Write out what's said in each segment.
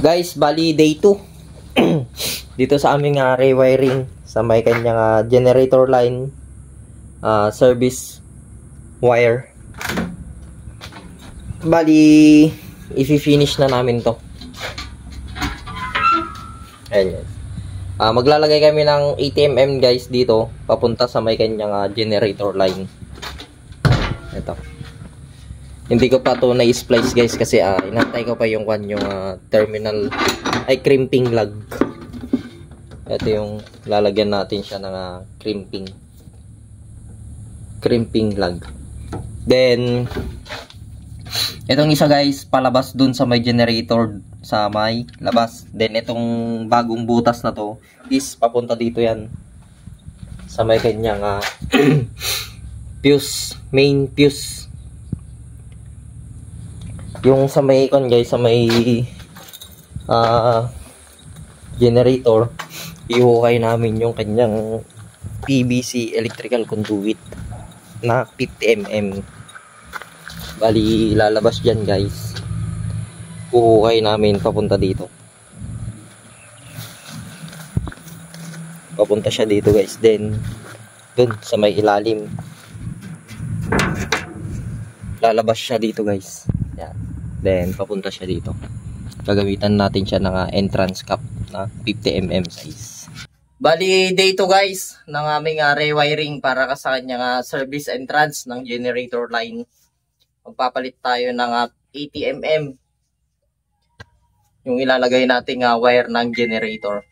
Guys, bali day 2. Dito sa aming rewiring sa may kanyang generator line, service wire. Bali, i-finish na namin to. Ayan. Maglalagay kami ng 80mm guys dito, papunta sa may kanyang generator line. Ito. Hindi ko pa to na-splice guys kasi inantay ko pa yung terminal ay crimping lug. Ito yung lalagyan natin siya ng crimping lug. Then itong isa guys palabas dun sa may generator sa may labas. Then itong bagong butas na to is papunta dito yan sa may kanyang fuse, main fuse. Yung sa may guys, sa may generator, ihukay namin yung kanyang PVC electrical conduit na 50mm. Bali, lalabas dyan guys. Uhukay namin papunta dito. Papunta siya dito guys. Then, dun sa may ilalim. Lalabas siya dito guys. Yan. Then, papunta siya dito. Gagamitan natin siya ng entrance cap na 50mm size. Bali, day 2 guys, ng aming rewiring para sa kanyang service entrance ng generator line. Magpapalit tayo ng 80mm. Yung ilalagay nating wire ng generator.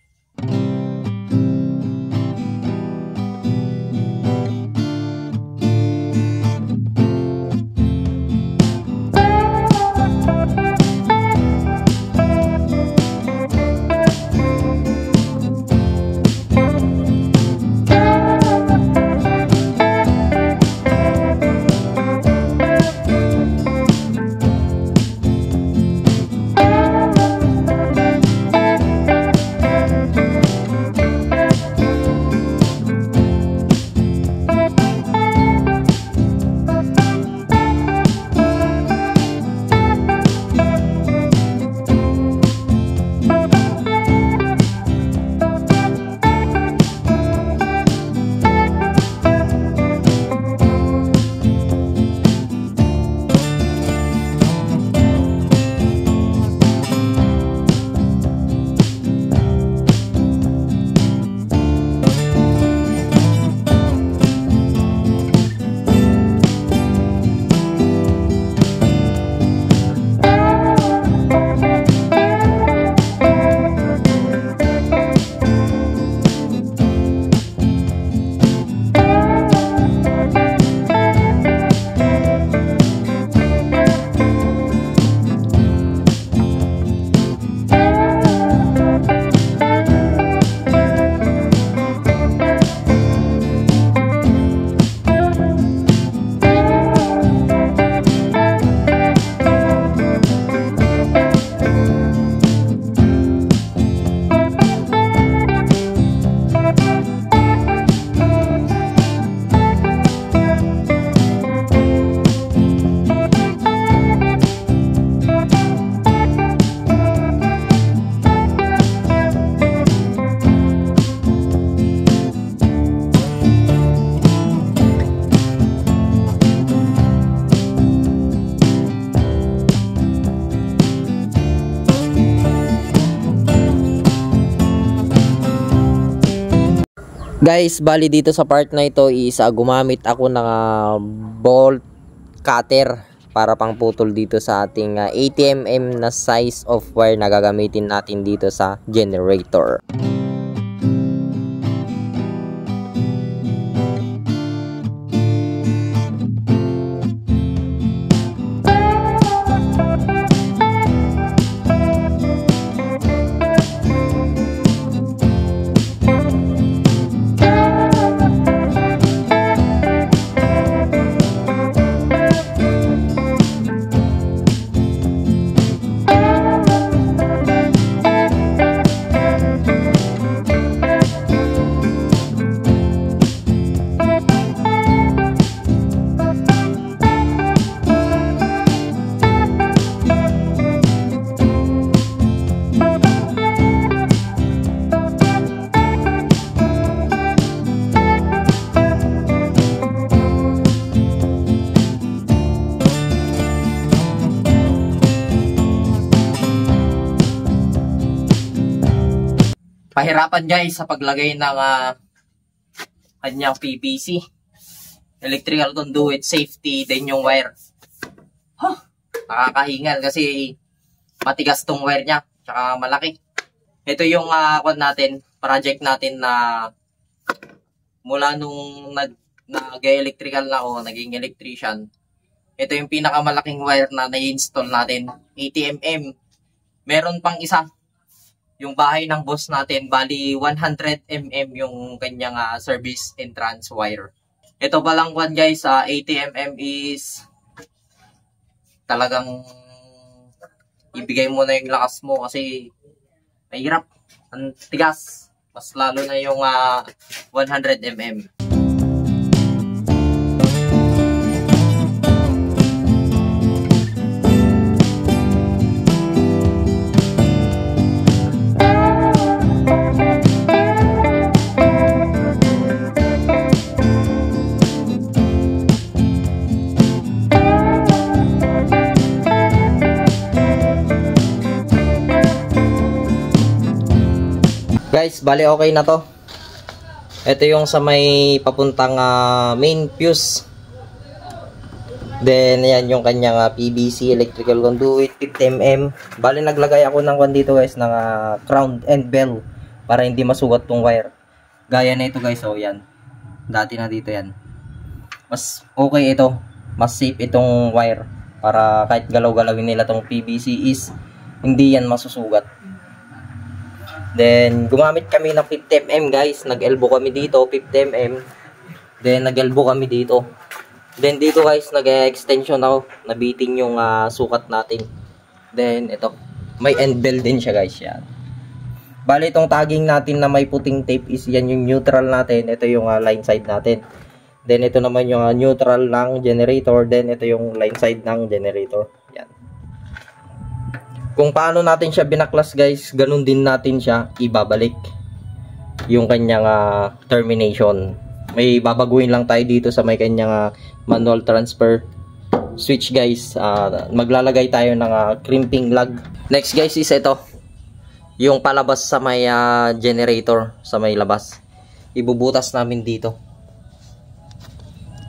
Guys, bali dito sa part na ito is gumamit ako ng bolt cutter para pang putol dito sa ating 80mm na size of wire na gagamitin natin dito sa generator. pahirapan guys sa paglagay ng kanyang PVC. Electrical conduit, safety, din yung wire. Nakakahingal kasi matigas tong wire niya, tsaka malaki. Ito yung project natin na mula nung nag-electrical na ako, naging electrician. Ito yung pinakamalaking wire na na-install natin, 80mm. Meron pang isa, yung bahay ng boss natin, bali 100mm yung kanyang service entrance wire. Ito palang guys, 80mm is talagang ibigay mo na yung lakas mo kasi mahirap, ang tigas, mas lalo na yung 100mm. Guys, bali okay na to. Ito yung sa may papuntang main fuse. Then yan yung kanyang PVC electrical conduit 50mm. Bali naglagay ako ng dito guys ng crown and bell para hindi masugat tong wire. Gaya na ito guys, oh yan. Dati na dito yan. Mas okay ito. Mas safe itong wire para kahit galaw-galawin nila tong PVC is hindi yan masusugat. Then, gumamit kami ng 50mm guys. Nag-elbow kami dito, 50mm. Then, nag-elbow kami dito. Then, dito guys, nag-extension ako. Nabitin yung sukat natin. Then, ito. May end bell din siya guys. Yan. Bali, itong tagging natin na may puting tape is yan yung neutral natin. Ito yung line side natin. Then, ito naman yung neutral ng generator. Then, ito yung line side ng generator. Yan. Kung paano natin siya binaklas guys, ganun din natin siya ibabalik yung kanyang termination. May babaguhin lang tayo dito sa may kanyang manual transfer switch guys. Maglalagay tayo ng crimping lug. Next guys is ito, yung palabas sa may generator sa may labas. Ibubutas namin dito.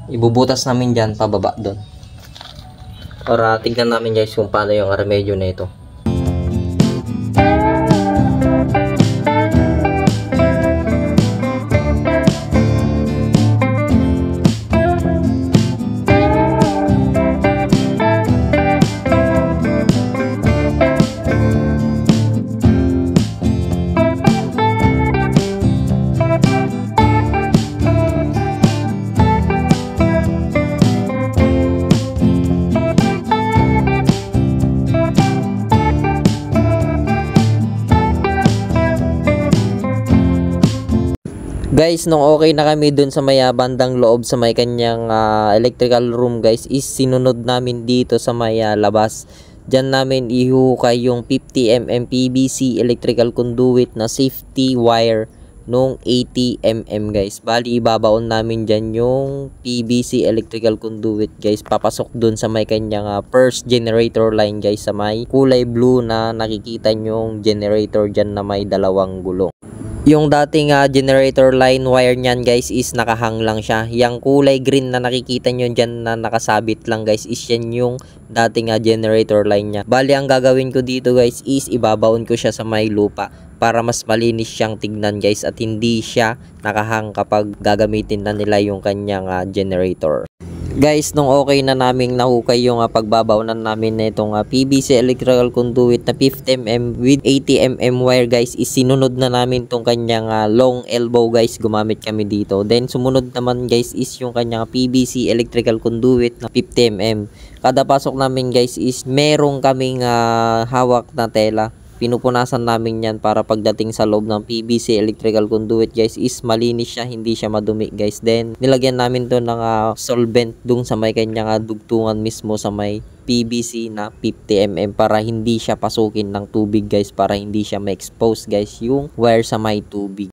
Ibubutas namin dyan pababa doon. Para tignan namin guys kung paano yung remedyo na ito. Guys, nung okay na kami dun sa may bandang loob sa may kanyang electrical room guys, is sinunod namin dito sa may labas. Diyan namin ihukay yung 50mm PVC electrical conduit na safety wire nung 80mm guys. Bali, ibabaon namin dyan yung PVC electrical conduit guys. Papasok dun sa may kanyang first generator line guys, sa may kulay blue na nakikita nyong generator dyan na may dalawang gulong. Yung dating generator line wire nyan guys is nakahang lang siya. Yung kulay green na nakikita nyo dyan na nakasabit lang guys is yan yung dating generator line nya. Bali, ang gagawin ko dito guys is ibabaon ko siya sa may lupa para mas malinis siyang tignan guys at hindi siya nakahang kapag gagamitin na nila yung kanyang generator. Guys, nung okay na naming nahukay yung pagbabaonan namin na itong PVC electrical conduit na 50mm with 80mm wire guys, is sinunod na namin itong kanyang long elbow guys. Gumamit kami dito. Then sumunod naman guys is yung kanyang PVC electrical conduit na 50mm. Kada pasok namin guys is merong kaming hawak na tela. Pinupunasan namin yan para pagdating sa loob ng PVC electrical conduit guys is malinis siya, hindi siya madumi guys. Then nilagyan namin to ng solvent dung sa may kanyang dugtungan mismo sa may PVC na 50mm para hindi siya pasukin ng tubig guys, para hindi siya ma-expose guys yung wire sa may tubig.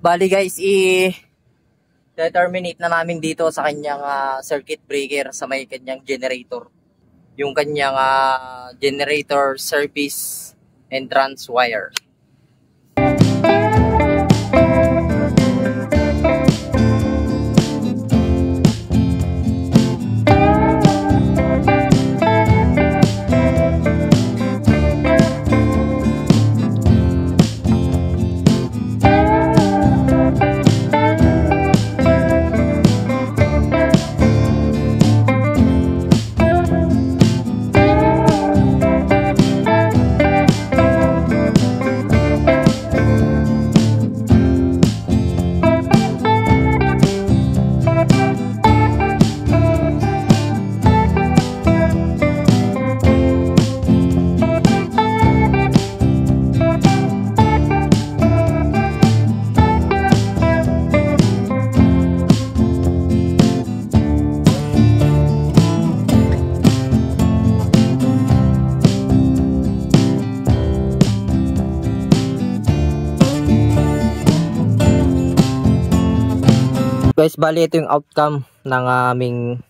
Bali guys, i-determinate na namin dito sa kanyang circuit breaker sa may kanyang generator. Yung kanyang generator service entrance wire. Guys, bali ito yung outcome ng aming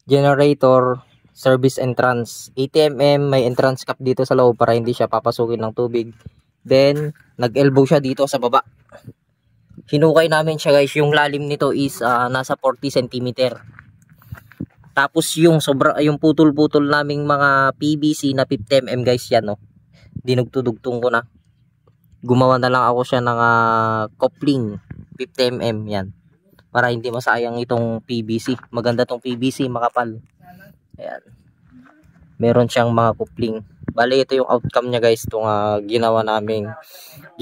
generator service entrance. 80mm, may entrance cap dito sa loob para hindi siya papasukin ng tubig. Then, nag-elbow siya dito sa baba. Hinukay namin siya guys, yung lalim nito is nasa 40 cm. Tapos yung putol-putol naming mga PVC na 50mm guys, yan dinugtudugtong ko na. Gumawa na lang ako siya ng coupling 50mm yan. Para hindi masayang itong PVC. Maganda tong PVC, makapal. Ayan. Meron siyang mga coupling. Bali, ito yung outcome niya guys. Itong ginawa naming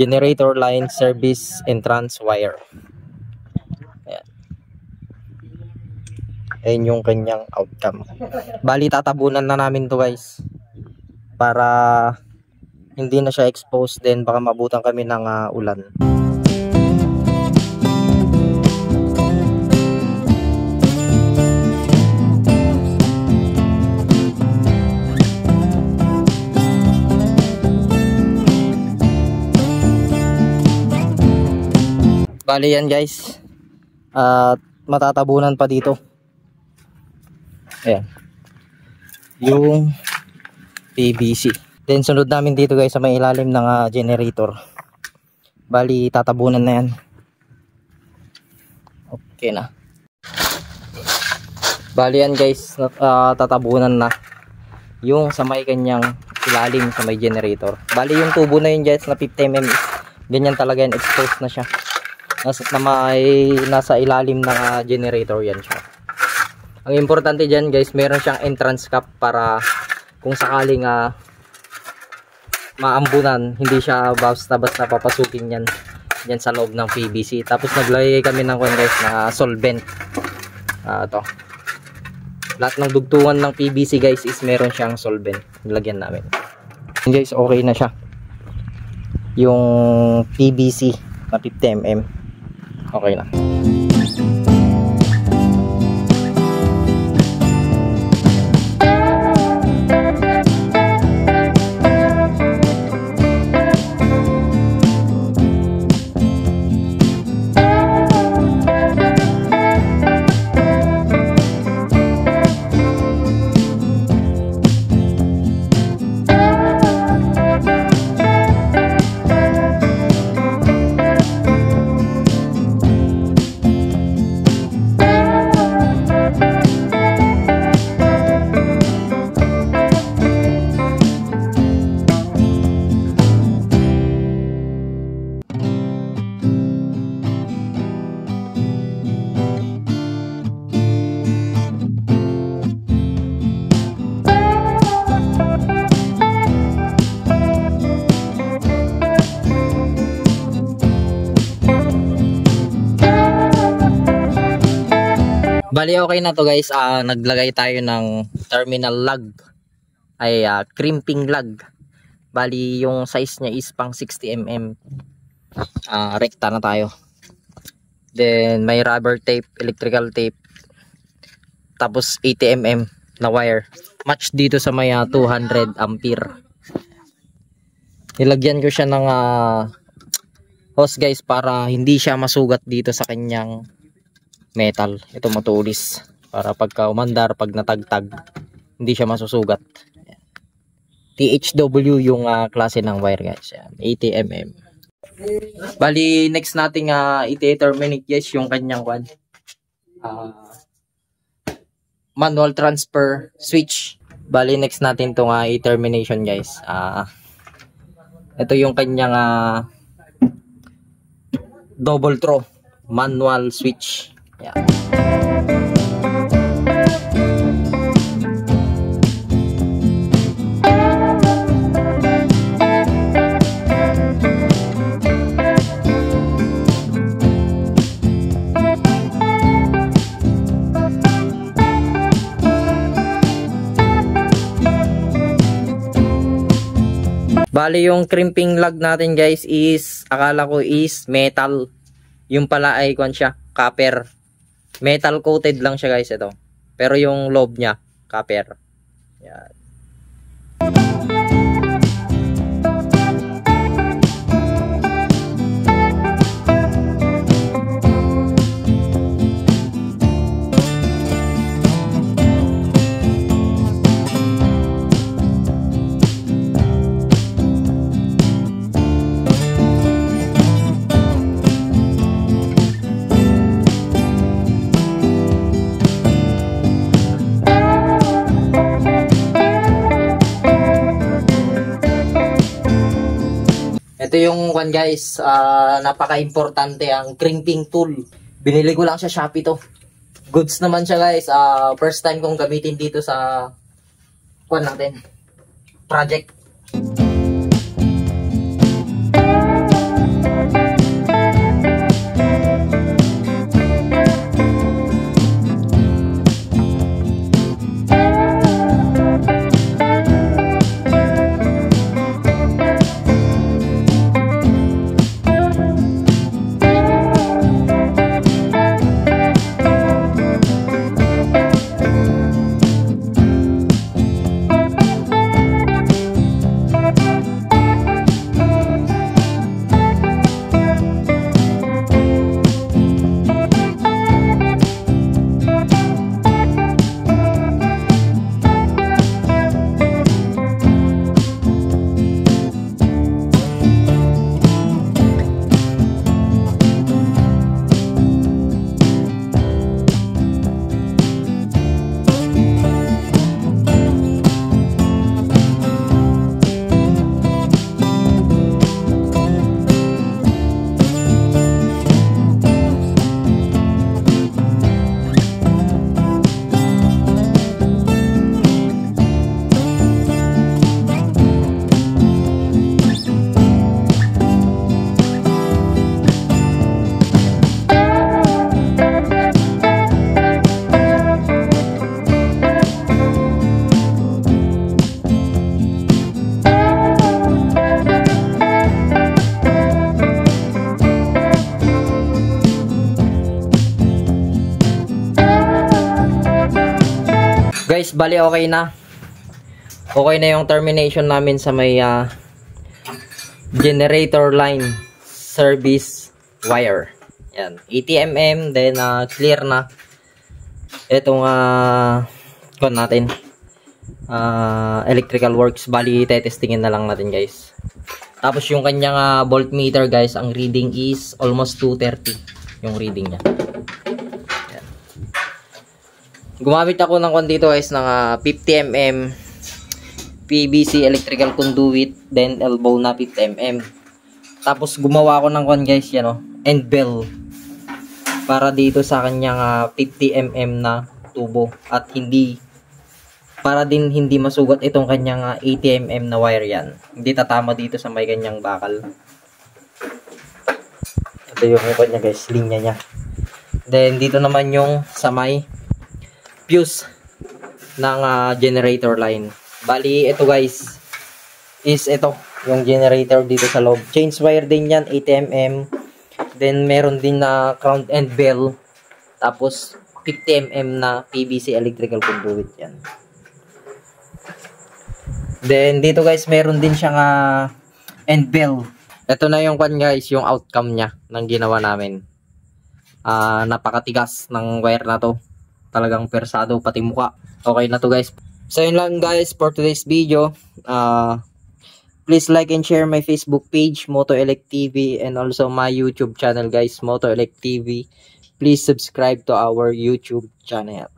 generator line service entrance wire. Ayan. Ayan yung kanyang outcome. Bali, tatabunan na namin to guys. Para hindi na siya exposed. Then baka mabutan kami ng ulan. Bali yan guys, at matatabunan pa dito. Ayan, yung PVC. Then sunod namin dito guys sa may ilalim ng generator. Bali tatabunan na yan. Okay na. Bali yan guys, tatabunan na yung sa may kanyang ilalim sa may generator. Bali yung tubo na yun guys na 50mm, ganyan talaga yan, exposed na siya. Nasa ilalim ng generator yan siya. Ang importante dyan guys, meron siyang entrance cap para kung sakaling maambunan, hindi siya basta-basta papasukin yan sa loob ng PVC. Tapos naglagay kami ng guys na solvent. To lahat ng dugtungan ng PVC guys is meron siyang solvent. Nilagyan namin guys, okay na siya yung PVC na 50mm. Okay na. Bali okay na to guys. Naglagay tayo ng terminal lug, ay crimping lug. Bali yung size niya is pang 60mm. Rekta na tayo. Then may rubber tape, electrical tape, tapos 80mm na wire. Match dito sa may 200 ampere. Nilagyan ko siya ng hose guys, para hindi siya masugat dito sa kanyang metal. Ito matulis para pagka umandar, pag natagtag, hindi siya masusugat. THW yung klase ng wire guys. Yan, 80mm. Bali next nating i-terminate guys yung kanyang manual transfer switch. Bali next natin tong i-termination guys. Ito yung kanyang double throw manual switch. Yan. Bali yung crimping lug natin guys is, akala ko is metal. Yung pala ay siya, copper. Metal coated lang siya guys ito. Pero yung loob niya, copper. Yan. Ito yung guys, napaka-importante ang crimping tool. Binili ko lang sa Shopee to. Goods naman siya guys. First time kong gamitin dito sa natin project. Guys, bali okay na. Okay na yung termination namin sa may generator line service wire. Yan, 80mm, then clear na. Itong natin. Electrical works, bali testingin na lang natin guys. Tapos yung kanyang voltmeter guys, ang reading is almost 230 yung reading niya. Gumamit ako ng dito guys ng 50mm PVC electrical conduit, then elbow na 50mm. Tapos gumawa ako ng guys, yan end bell para dito sa kanyang 50mm na tubo, at para din hindi masugat itong kanyang 80mm na wire. Yan, hindi tatama dito sa may kanyang bakal. Ito yung kanya guys, linya niya. Then dito naman yung sa may fuse ng generator line. Bali ito guys is ito yung generator dito sa loob. Change wire din yan, 80mm. Then meron din na crown and bell. Tapos 50mm na PVC electrical conduit yan. Then dito guys meron din siyang end bell Ito na yung guys, yung outcome niya ng ginawa namin. Napakatigas ng wire na to. Talagang persado pati mukha. Okay na to guys. So yun lang guys for today's video. Please like and share my Facebook page, Moto Elect TV, and also my YouTube channel guys, Moto Elect TV. Please subscribe to our YouTube channel.